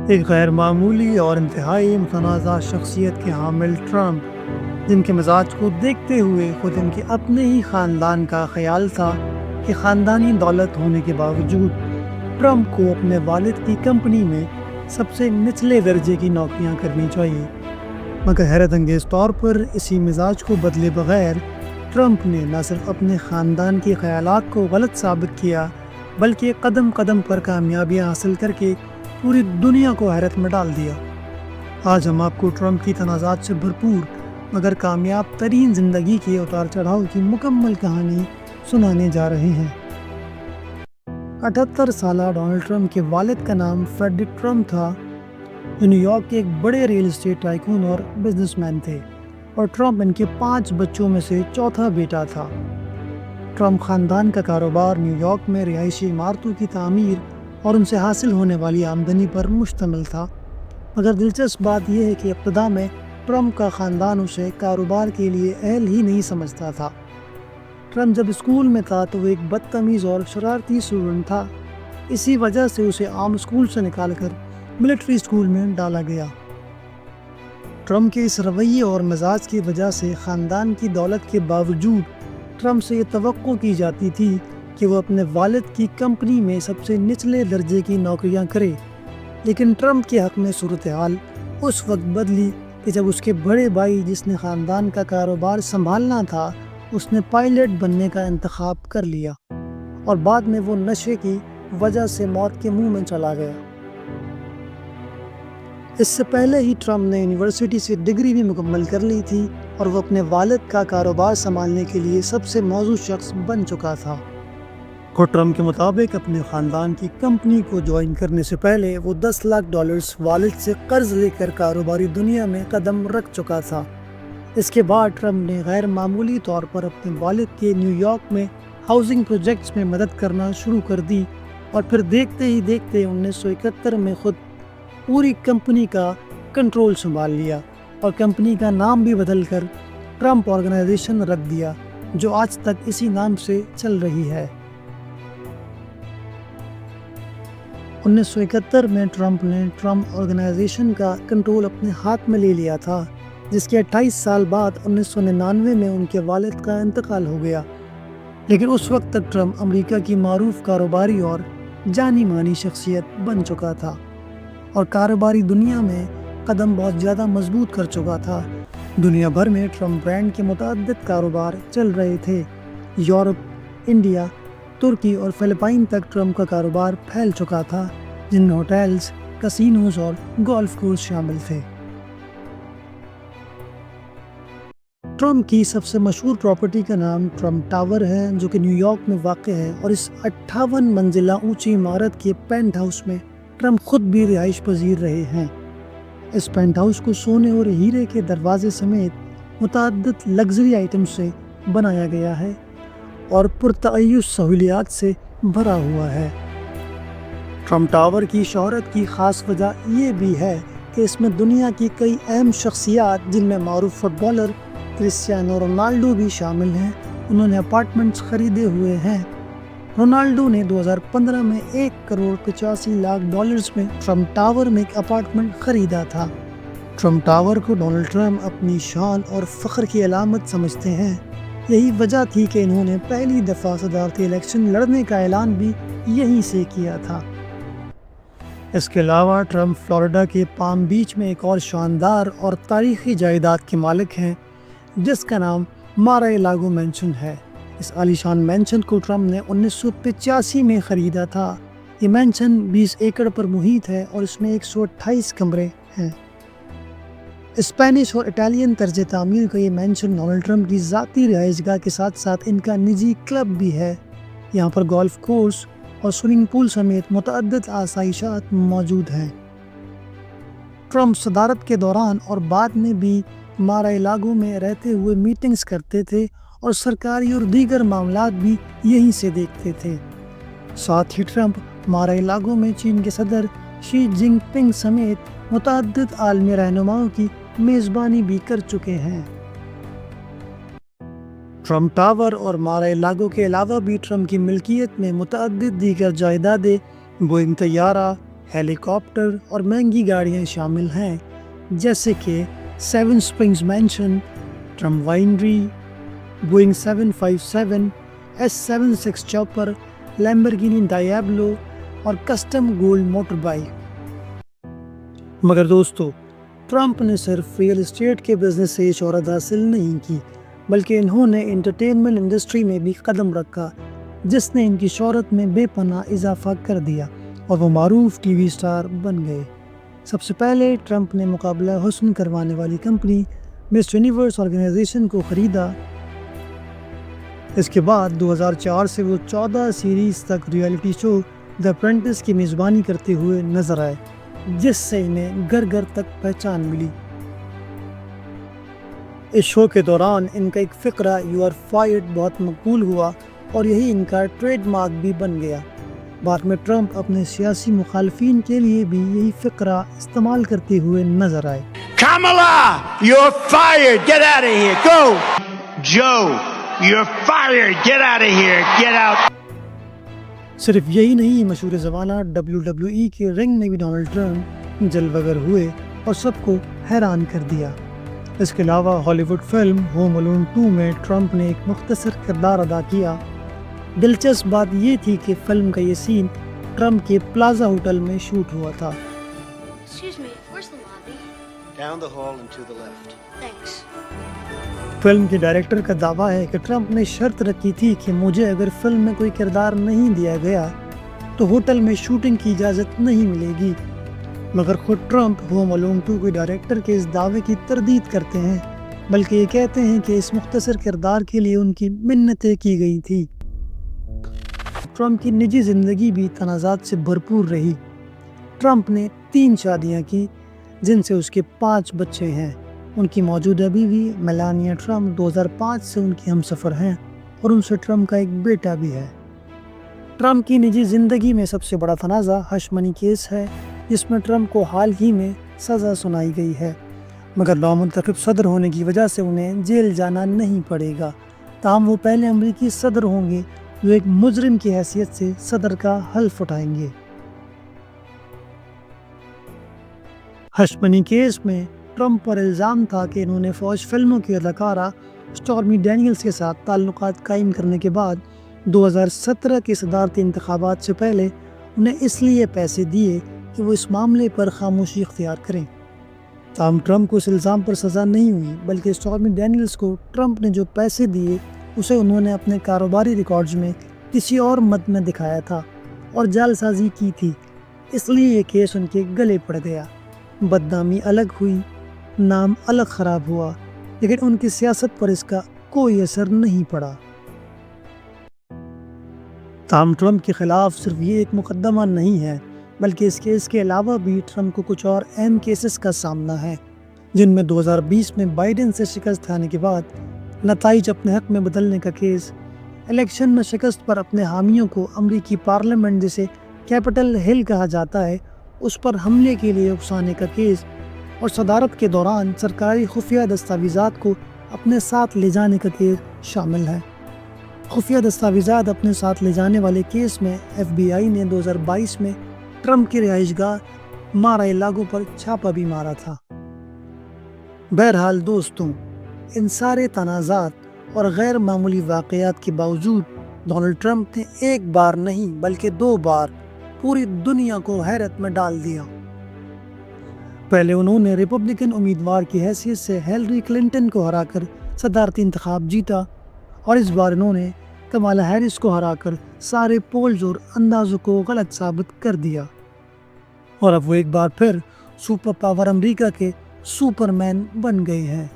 ایک غیر معمولی اور انتہائی متنازع شخصیت کے حامل ٹرمپ، جن کے مزاج کو دیکھتے ہوئے خود ان کے اپنے ہی خاندان کا خیال تھا کہ خاندانی دولت ہونے کے باوجود ٹرمپ کو اپنے والد کی کمپنی میں سب سے نچلے درجے کی نوکریاں کرنی چاہیے، مگر حیرت انگیز طور پر اسی مزاج کو بدلے بغیر ٹرمپ نے نہ صرف اپنے خاندان کے خیالات کو غلط ثابت کیا بلکہ قدم قدم پر کامیابیاں حاصل کر کے پوری دنیا کو حیرت میں ڈال دیا۔ آج ہم آپ کو ٹرمپ کی تنازعات سے بھرپور مگر کامیاب ترین زندگی کے اتار چڑھاؤ کی مکمل کہانی سنانے جا رہے ہیں۔ 78 سالہ ڈونلڈ ٹرمپ کے والد کا نام فریڈرک ٹرمپ تھا، جو نیو یارک کے ایک بڑے ریل اسٹیٹ ٹائکون اور بزنس مین تھے، اور ٹرمپ ان کے 5 بچوں میں سے چوتھا بیٹا تھا۔ ٹرمپ خاندان کا کاروبار نیو یارک میں رہائشی عمارتوں کی تعمیر اور ان سے حاصل ہونے والی آمدنی پر مشتمل تھا، مگر دلچسپ بات یہ ہے کہ ابتدا میں ٹرمپ کا خاندان اسے کاروبار کے لیے اہل ہی نہیں سمجھتا تھا۔ ٹرمپ جب اسکول میں تھا تو وہ ایک بدتمیز اور شرارتی اسٹوڈنٹ تھا، اسی وجہ سے اسے عام اسکول سے نکال کر ملٹری اسکول میں ڈالا گیا۔ ٹرمپ کے اس رویے اور مزاج کی وجہ سے خاندان کی دولت کے باوجود ٹرمپ سے یہ توقع کی جاتی تھی کہ وہ اپنے والد کی کمپنی میں سب سے نچلے درجے کی نوکریاں کرے، لیکن ٹرمپ کے حق میں صورتحال اس وقت بدلی کہ جب اس کے بڑے بھائی، جس نے خاندان کا کاروبار سنبھالنا تھا، اس نے پائلٹ بننے کا انتخاب کر لیا، اور بعد میں وہ نشے کی وجہ سے موت کے منہ میں چلا گیا۔ اس سے پہلے ہی ٹرمپ نے یونیورسٹی سے ڈگری بھی مکمل کر لی تھی، اور وہ اپنے والد کا کاروبار سنبھالنے کے لیے سب سے موزوں شخص بن چکا تھا۔ ٹرمپ کے مطابق اپنے خاندان کی کمپنی کو جوائن کرنے سے پہلے وہ $10 لاکھ والد سے قرض لے کر کاروباری دنیا میں قدم رکھ چکا تھا۔ اس کے بعد ٹرمپ نے غیر معمولی طور پر اپنے والد کے نیو یارک میں ہاؤسنگ پروجیکٹس میں مدد کرنا شروع کر دی، اور پھر دیکھتے ہی دیکھتے 1971 میں خود پوری کمپنی کا کنٹرول سنبھال لیا، اور کمپنی کا نام بھی بدل کر ٹرمپ آرگنائزیشن رکھ دیا، جو آج تک اسی نام سے چل رہی ہے۔ 1971 میں ٹرمپ نے ٹرمپ آرگنائزیشن کا کنٹرول اپنے ہاتھ میں لے لیا تھا، جس کے 28 سال بعد 1999 میں ان کے والد کا انتقال ہو گیا، لیکن اس وقت تک ٹرمپ امریکہ کی معروف کاروباری اور جانی مانی شخصیت بن چکا تھا، اور کاروباری دنیا میں قدم بہت زیادہ مضبوط کر چکا تھا۔ دنیا بھر میں ٹرمپ برانڈ کے متعدد کاروبار چل رہے تھے۔ یورپ، انڈیا، ترکی اور فلپائن تک ٹرمپ کا کاروبار پھیل چکا تھا، جن میں ہوٹلز، کسینوز اور گولف کورس شامل تھے۔ ٹرمپ کی سب سے مشہور پراپرٹی کا نام ٹرمپ ٹاور ہے، جو کہ نیو یارک میں واقع ہے، اور اس 58 منزلہ اونچی عمارت کے پینٹ ہاؤس میں ٹرمپ خود بھی رہائش پذیر رہے ہیں۔ اس پینٹ ہاؤس کو سونے اور ہیرے کے دروازے سمیت متعدد لگژری آئٹم سے بنایا گیا ہے اور پرتعیش سہولیات سے بھرا ہوا ہے۔ ٹرمپ ٹاور کی شہرت کی خاص وجہ یہ بھی ہے کہ اس میں دنیا کی کئی اہم شخصیات، جن میں معروف فٹ بالر کرسٹیانو رونالڈو بھی شامل ہیں، انہوں نے اپارٹمنٹس خریدے ہوئے ہیں۔ رونالڈو نے 2015 میں $1.85 کروڑ میں ٹرمپ ٹاور میں ایک اپارٹمنٹ خریدا تھا۔ ٹرمپ ٹاور کو ڈونلڈ ٹرمپ اپنی شان اور فخر کی علامت سمجھتے ہیں۔ یہی وجہ تھی کہ انہوں نے پہلی دفعہ صدارتی الیکشن لڑنے کا اعلان بھی یہیں سے کیا تھا۔ اس کے علاوہ ٹرمپ فلوریڈا کے پام بیچ میں ایک اور شاندار اور تاریخی جائیداد کے مالک ہیں، جس کا نام مار-اے-لاگو مینشن ہے۔ اس عالیشان مینشن کو ٹرمپ نے 1985 میں خریدا تھا۔ یہ مینشن 20 ایکڑ پر محیط ہے اور اس میں 128 کمرے ہیں۔ اسپینش اور اٹالین طرز تعمیر کا یہ مینشن ڈونلڈ ٹرمپ کی ذاتی رہائش گاہ کے ساتھ ساتھ ان کا نجی کلب بھی ہے۔ یہاں پر گولف کورس اور سوئمنگ پول سمیت متعدد آسائشات موجود ہیں۔ ٹرمپ صدارت کے دوران اور بعد میں بھی مار-اے-لاگو میں رہتے ہوئے میٹنگز کرتے تھے، اور سرکاری اور دیگر معاملات بھی یہیں سے دیکھتے تھے۔ ساتھ ہی ٹرمپ مار-اے-لاگو میں چین کے صدر شی جن پنگ سمیت متعدد عالمی رہنماؤں کی میزبانی بھی کر چکے ہیں۔ ٹرمپ ٹاور اور مار-اے-لاگو کے علاوہ بھی ٹرمپ کی ملکیت میں متعدد دیگر جائیدادیں، بوئنگ طیارہ، ہیلی کاپٹر اور مہنگی گاڑیاں شامل ہیں، جیسے کہ 7 springs mansion, Trump winery, Boeing 757، S76 chopper, Lamborghini Diablo اور کسٹم گولڈ موٹر بائک۔ مگر دوستو، ٹرمپ نے صرف ریئل اسٹیٹ کے بزنس سے شہرت حاصل نہیں کی، بلکہ انہوں نے انٹرٹینمنٹ انڈسٹری میں بھی قدم رکھا، جس نے ان کی شہرت میں بے پناہ اضافہ کر دیا اور وہ معروف ٹی وی اسٹار بن گئے۔ سب سے پہلے ٹرمپ نے مقابلہ حسن کروانے والی کمپنی مس یونیورس آرگنائزیشن کو خریدا۔ اس کے بعد 2004 سے وہ 14 سیریز تک ریئلٹی شو دی اپرینٹس کی میزبانی کرتے ہوئے نظر آئے، جس سے انہیں گھر گھر تک پہچان ملی۔ اس شو کے دوران ان کا ایک فقرہ "یو آر فائرڈ" بہت مقبول ہوا اور یہی ان کا ٹریڈ مارک بھی بن گیا۔ بعد میں ٹرمپ اپنے سیاسی مخالفین کے لیے بھی یہی فقرہ استعمال کرتے ہوئے نظر آئے۔ Kamala, you're fired. Get out of here. Go. Joe, you're fired. Get out of here. Get out. صرف یہی نہیں، مشہور زمانہ WWE کے رنگ میں بھی ڈونلڈ ٹرمپ جلوہ گر ہوئے اور سب کو حیران کر دیا۔ اس کے علاوہ ہالی ووڈ فلم ہوم الون 2 میں ٹرمپ نے ایک مختصر کردار ادا کیا۔ دلچسپ بات یہ تھی کہ فلم کا یہ سین ٹرمپ کے پلازا ہوٹل میں شوٹ ہوا تھا۔ Excuse me, where's the lobby? Down the hall and to the left. Thanks. Film کے ڈائریکٹر کا دعویٰ ہے کہ ٹرمپ نے شرط رکھی تھی کہ مجھے اگر فلم میں کوئی کردار نہیں دیا گیا تو ہوٹل میں شوٹنگ کی اجازت نہیں ملے گی، مگر خود ٹرمپ ہوم الون 2 کے ڈائریکٹر کے اس دعوے کی تردید کرتے ہیں، بلکہ یہ کہتے ہیں کہ اس مختصر کردار کے لیے ان کی منتیں کی گئی تھی۔ ٹرمپ کی نجی زندگی بھی تنازعات سے بھرپور رہی۔ ٹرمپ نے 3 شادیاں کی، جن سے اس کے 5 بچے ہیں۔ ان کی موجودہ بیوی میلانیا ٹرمپ 2005 سے ان کی ہمسفر ہیں اور ان سے ٹرمپ کا ایک بیٹا بھی ہے۔ ٹرمپ کی نجی زندگی میں سب سے بڑا تنازع ہش منی کیس ہے، جس میں ٹرمپ کو حال ہی میں سزا سنائی گئی ہے، مگر نامنتخب صدر ہونے کی وجہ سے انہیں جیل جانا نہیں پڑے گا۔ تاہم وہ پہلے امریکی صدر ہوں گے جو ایک مجرم کی حیثیت سے صدر کا حلف اٹھائیں گے۔ ہش منی کیس میں ٹرمپ پر الزام تھا کہ انہوں نے فوج فلموں کی اداکارہ اسٹارمی ڈینیلز کے ساتھ تعلقات قائم کرنے کے بعد 2017 کے صدارتی انتخابات سے پہلے انہیں اس لیے پیسے دیے کہ وہ اس معاملے پر خاموشی اختیار کریں۔ تاہم ٹرمپ کو اس الزام پر سزا نہیں ہوئی، بلکہ اسٹارمی ڈینیلز کو ٹرمپ نے جو پیسے دیے اسے انہوں نے اپنے کاروباری ریکارڈز میں کسی اور مد میں دکھایا تھا اور جعل سازی کی تھی، اس لیے یہ کیس ان کے گلے پڑ گیا۔ بدنامی الگ ہوئی، نام الگ خراب ہوا، لیکن ان کی سیاست پر اس کا کوئی اثر نہیں پڑا۔ تاہم ٹرمپ کے خلاف صرف یہ ایک مقدمہ نہیں ہے، بلکہ اس کیس کے علاوہ بھی ٹرمپ کو کچھ اور اہم کیسز کا سامنا ہے، جن میں 2020 میں بائیڈن سے شکست کھانے کے بعد نتائج اپنے حق میں بدلنے کا کیس، الیکشن میں شکست پر اپنے حامیوں کو امریکی پارلیمنٹ جسے کیپٹل ہل کہا جاتا ہے اس پر حملے کے لیے اکسانے کا کیس، اور صدارت کے دوران سرکاری خفیہ دستاویزات کو اپنے ساتھ لے جانے کا کیس شامل ہے۔ خفیہ دستاویزات اپنے ساتھ لے جانے والے کیس میں FBI نے 2022 میں ٹرمپ کی رہائش گاہ مار-اے-لاگو پر چھاپا بھی مارا تھا۔ بہرحال دوستوں، ان سارے تنازعات اور غیر معمولی واقعات کے باوجود ڈونلڈ ٹرمپ نے ایک بار نہیں بلکہ 2 بار پوری دنیا کو حیرت میں ڈال دیا۔ پہلے انہوں نے ریپبلکن امیدوار کی حیثیت سے ہیلری کلنٹن کو ہرا کر صدارتی انتخاب جیتا، اور اس بار انہوں نے کمالا ہیرس کو ہرا کر سارے پولز اور اندازوں کو غلط ثابت کر دیا، اور اب وہ ایک بار پھر سپر پاور امریکہ کے سپر مین بن گئے ہیں۔